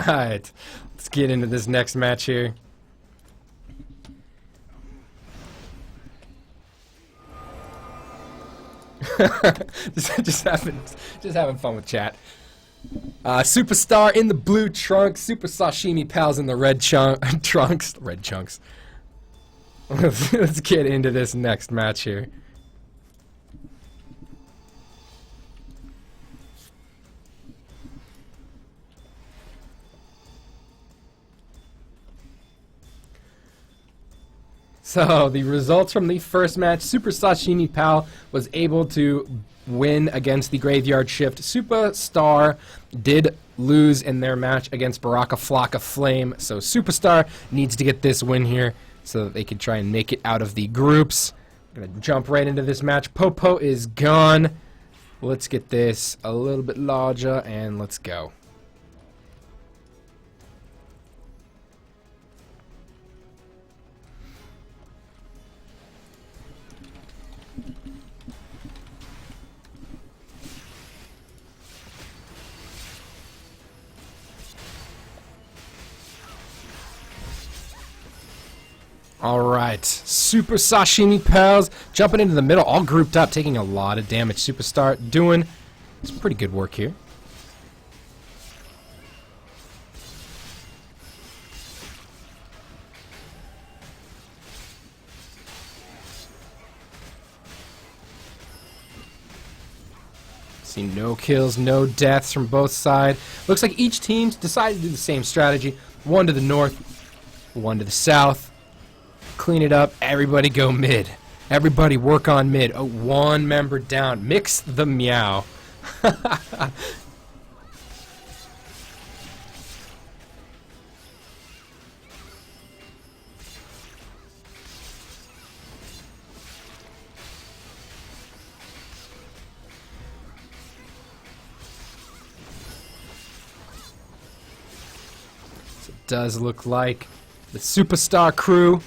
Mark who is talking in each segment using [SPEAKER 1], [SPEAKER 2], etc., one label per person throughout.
[SPEAKER 1] Alright, let's get into this next match here. just having fun with chat. Superstar in the blue trunks, Super Sashimi Pals in the red trunks. Red chunks. Let's get into this next match here. So, the results from the first match, Super Sashimi Pal was able to win against the Graveyard Shift. Superstar did lose in their match against Baraka Flocka Flame, so Superstar needs to get this win here so that they can try and make it out of the groups. I'm going to jump right into this match. Popo is gone. Let's get this a little bit larger, and let's go. Alright, Super Sashimi Pals jumping into the middle, all grouped up, taking a lot of damage. Superstar doing some pretty good work here. See no kills, no deaths from both sides. Looks like each team decided to do the same strategy. One to the north, one to the south. Clean it up. Everybody go mid. Everybody work on mid. Oh, one member down. Mix the meow. So it does look like the Superstar crew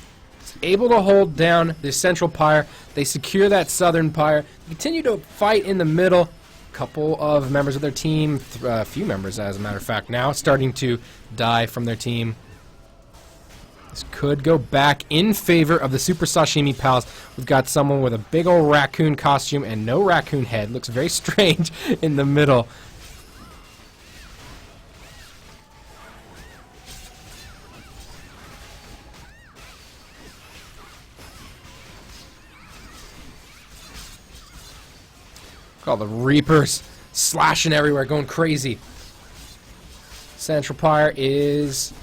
[SPEAKER 1] able to hold down the central pyre. They secure that southern pyre. Continue to fight in the middle. A couple of members of their team, a few members as a matter of fact now, starting to die from their team. This could go back in favor of the Super Sashimi Pals. We've got someone with a big old raccoon costume and no raccoon head. Looks very strange in the middle. All the Reapers slashing everywhere, going crazy. Central Pyre is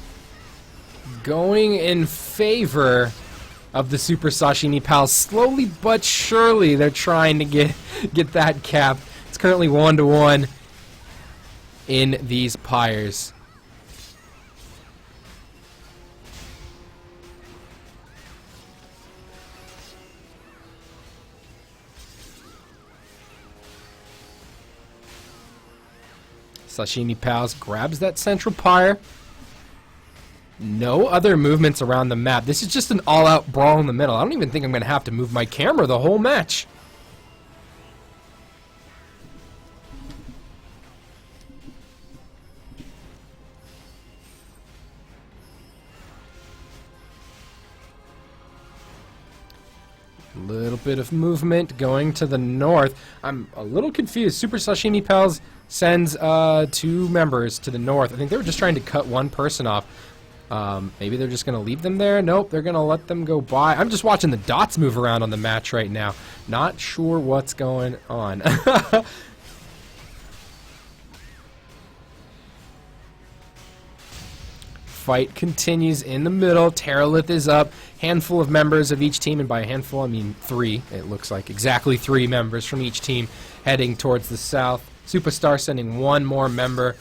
[SPEAKER 1] going in favor of the Super Sashimi Pals. Slowly but surely, they're trying to get that cap. It's currently 1-1 in these pyres. Sashimi Pals grabs that central pyre. No other movements around the map. This is just an all-out brawl in the middle. I don't even think I'm going to have to move my camera the whole match. Little bit of movement going to the north. I'm a little confused. Super Sashimi Pals sends 2 members to the north. I think they were just trying to cut one person off. Maybe they're just going to leave them there. Nope, they're going to let them go by. I'm just watching the dots move around on the match right now. Not sure what's going on. Fight continues in the middle. Terralith is up. Handful of members of each team, and by a handful I mean 3. It looks like exactly 3 members from each team heading towards the south. Superstar sending 1 more member.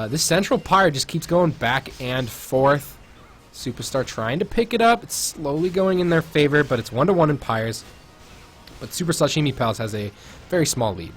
[SPEAKER 1] This central pyre just keeps going back and forth. Superstar trying to pick it up. It's slowly going in their favor, but it's 1-1 in pyres. But Super Sashimi Pals has a very small lead.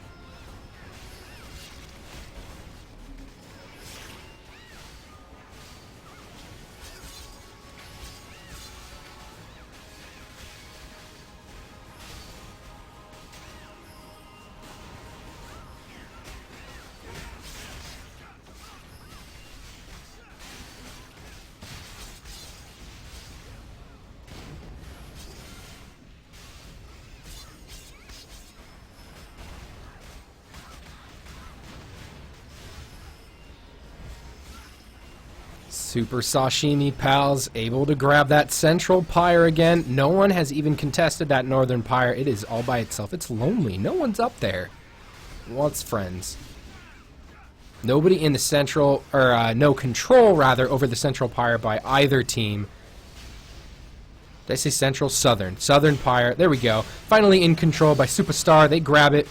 [SPEAKER 1] Super Sashimi Pals able to grab that central pyre again. No one has even contested that northern pyre. It is all by itself. It's lonely. No one's up there. It wants friends. Nobody in the central, or no control, rather, over the central pyre by either team. Did I say central? Southern. Southern pyre. There we go. Finally in control by Superstar. They grab it.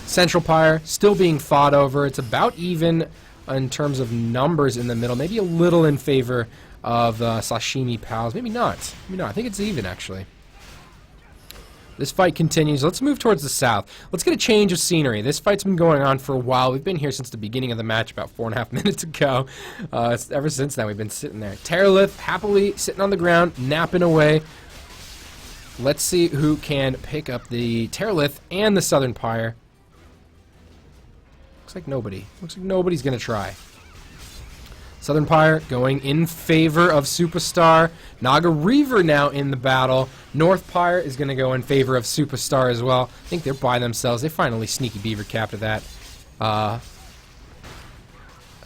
[SPEAKER 1] Central pyre still being fought over. It's about even in terms of numbers in the middle. Maybe a little in favor of Sashimi Pals. Maybe not. Maybe not. I think it's even, actually. This fight continues. Let's move towards the south. Let's get a change of scenery. This fight's been going on for a while. We've been here since the beginning of the match, about 4.5 minutes ago. Ever since then, we've been sitting there. Terralith happily sitting on the ground, napping away. Let's see who can pick up the Terralith and the Southern Pyre. Looks like nobody. Looks like nobody's going to try. Southern Pyre going in favor of Superstar. Naga Reaver now in the battle. North Pyre is going to go in favor of Superstar as well. I think they're by themselves. They finally sneaky beaver cap to that.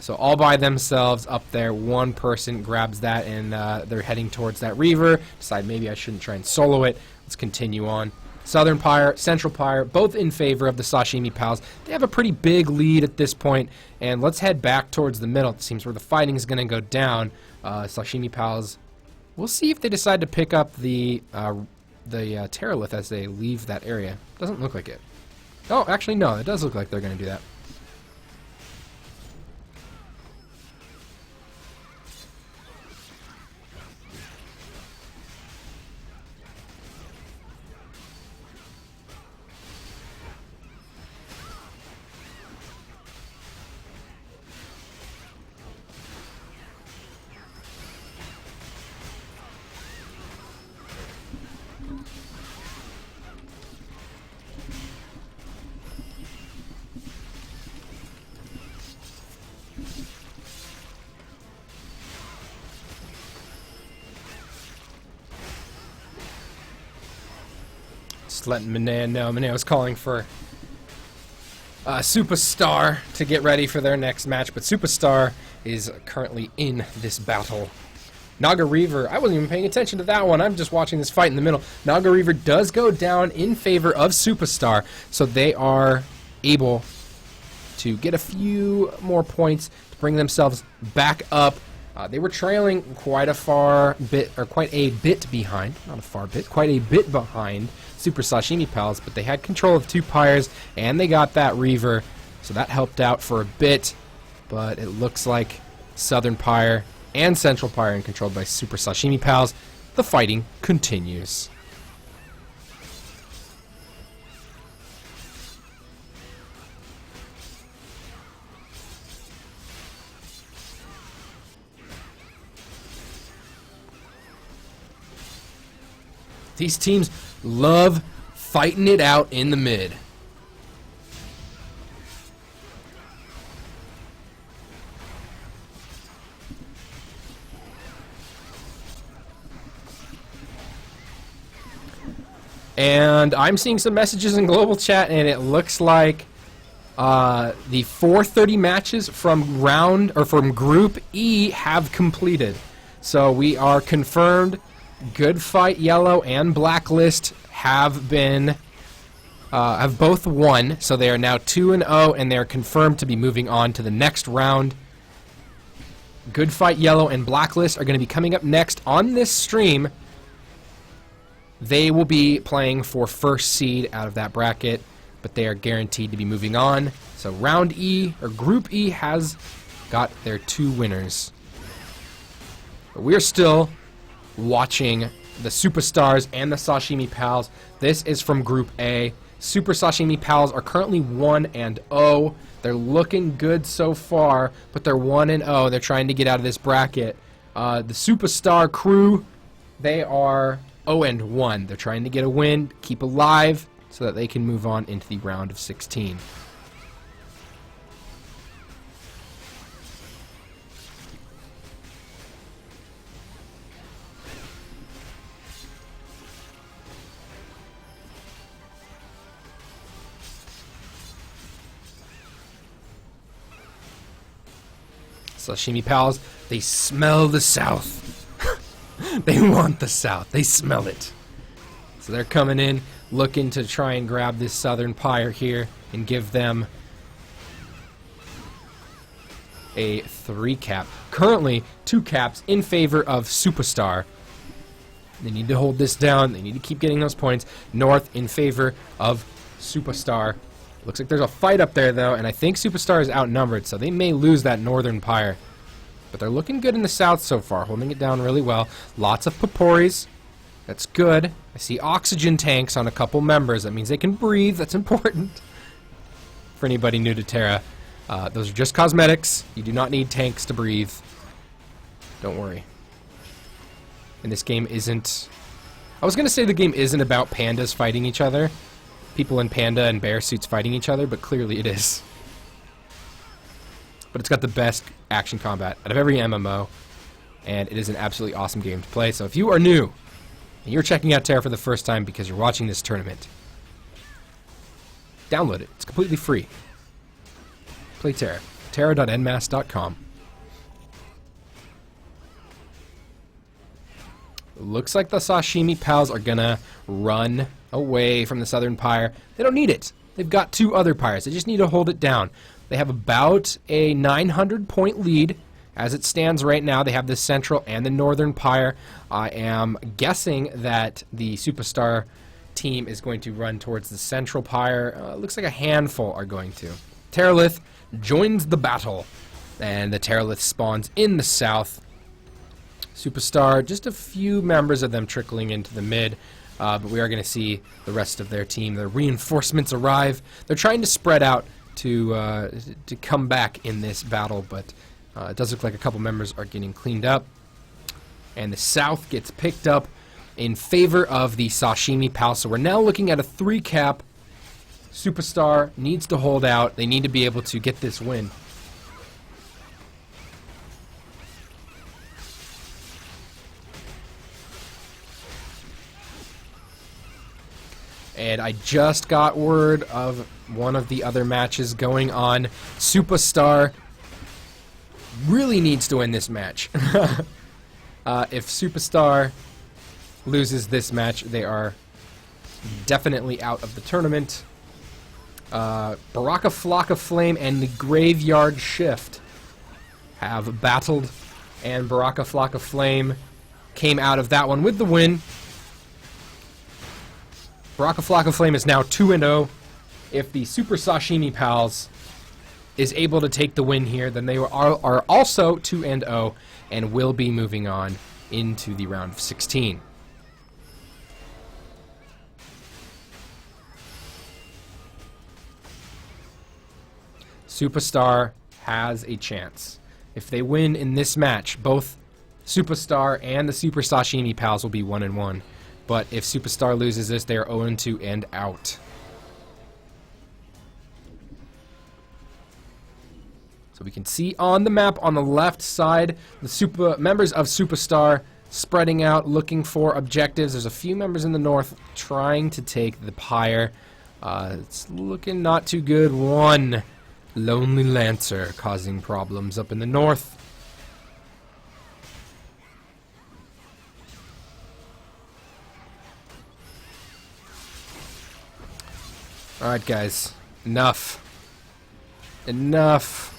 [SPEAKER 1] So all by themselves up there. One person grabs that and they're heading towards that Reaver. Decide maybe I shouldn't try and solo it. Let's continue on. Southern Pyre, Central Pyre, both in favor of the Sashimi Pals. They have a pretty big lead at this point, and let's head back towards the middle. It seems where the fighting is going to go down. Sashimi Pals, we'll see if they decide to pick up the Terralith as they leave that area. Doesn't look like it. Oh, actually, no, it does look like they're going to do that. Just letting Manan know. Manan was calling for Superstar to get ready for their next match, but Superstar is currently in this battle. Naga Reaver, I wasn't even paying attention to that one. I'm just watching this fight in the middle. Naga Reaver does go down in favor of Superstar, so they are able to get a few more points to bring themselves back up. They were trailing quite a bit behind, not a far bit, quite a bit behind Super Sashimi Pals, but they had control of two pyres, and they got that Reaver, so that helped out for a bit, but it looks like Southern Pyre and Central Pyre are controlled by Super Sashimi Pals. The fighting continues. These teams love fighting it out in the mid. And I'm seeing some messages in global chat, and it looks like the 4:30 matches from Group E have completed. So we are confirmed. Good Fight Yellow and Blacklist have both won, so they are now 2-0, and they are confirmed to be moving on to the next round. Good Fight Yellow and Blacklist are going to be coming up next on this stream. They will be playing for first seed out of that bracket, but they are guaranteed to be moving on. So round E, or Group E, has got their two winners. But we are still watching the Superstars and the Sashimi Pals. This is from Group A. Super Sashimi Pals are currently 1-0. They're looking good so far, but they're 1-0. They're trying to get out of this bracket. The Superstar crew, they are 0-1. They're trying to get a win, keep alive, so that they can move on into the round of 16. Sashimi pals, they smell the south. They want the south. They smell it. So they're coming in, looking to try and grab this southern pyre here and give them a 3 cap. Currently, 2 caps in favor of Superstar. They need to hold this down. They need to keep getting those points. North in favor of Superstar. Looks like there's a fight up there, though, and I think Superstar is outnumbered, so they may lose that northern pyre. But they're looking good in the south so far, holding it down really well. Lots of Paporis. That's good. I see oxygen tanks on a couple members. That means they can breathe. That's important. For anybody new to Terra, those are just cosmetics. You do not need tanks to breathe. Don't worry. And this game isn't... I was going to say the game isn't about pandas fighting each other. People in panda and bear suits fighting each other, but clearly it is. But it's got the best action combat out of every MMO, and it is an absolutely awesome game to play. So if you are new, and you're checking out Terra for the first time because you're watching this tournament, download it. It's completely free. Play Terra. Terra.nmass.com. Looks like the Sashimi pals are gonna run away from the southern pyre. They don't need it. They've got 2 other pyres. They just need to hold it down. They have about a 900-point lead as it stands right now. They have the central and the northern pyre. I am guessing that the Superstar team is going to run towards the central pyre. Looks like a handful are going to. Terralith joins the battle, and the Terralith spawns in the south. Superstar, just a few members of them trickling into the mid, but we are going to see the rest of their team. The reinforcements arrive. They're trying to spread out to come back in this battle, but it does look like a couple members are getting cleaned up. And the south gets picked up in favor of the Sashimi pal. So we're now looking at a 3 cap. Superstar needs to hold out. They need to be able to get this win. And I just got word of one of the other matches going on. Superstar really needs to win this match. If Superstar loses this match, they are definitely out of the tournament. Baraka Flock of Flame and the Graveyard Shift have battled, and Baraka Flock of Flame came out of that one with the win. Baraka Flock of Flame is now 2-0. If the Super Sashimi pals is able to take the win here, then they are also 2-0 and will be moving on into the round of 16. Superstar has a chance. If they win in this match, both Superstar and the Super Sashimi pals will be 1-1. But if Superstar loses this, they are 0-2 and out. So we can see on the map on the left side, the members of Superstar spreading out, looking for objectives. There's a few members in the north trying to take the pyre. It's looking not too good. One Lonely Lancer causing problems up in the north. Alright guys, enough. Enough.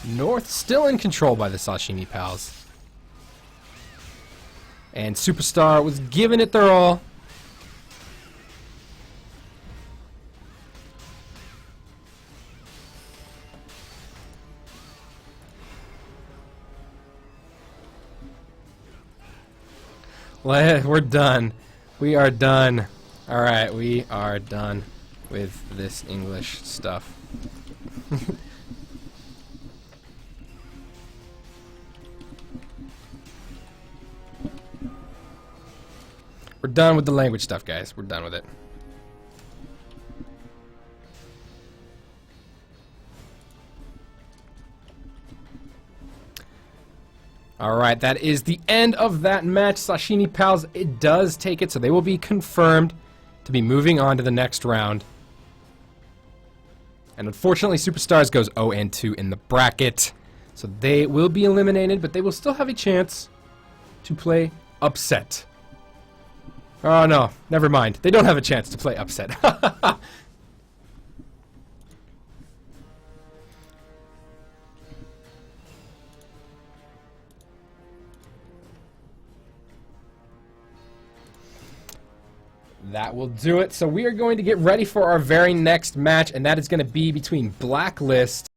[SPEAKER 1] North still in control by the Sashimi Pals. And Superstar was giving it their all. We're done. We are done. Alright, we are done with this English stuff. We're done with the language stuff, guys. We're done with it. Alright, that is the end of that match. Sashimi Pals, it does take it, so they will be confirmed to be moving on to the next round. And unfortunately, Superstars goes 0-2 in the bracket. So they will be eliminated, but they will still have a chance to play upset. Oh no, never mind. They don't have a chance to play upset. That will do it. So we are going to get ready for our very next match, and that is going to be between Blacklist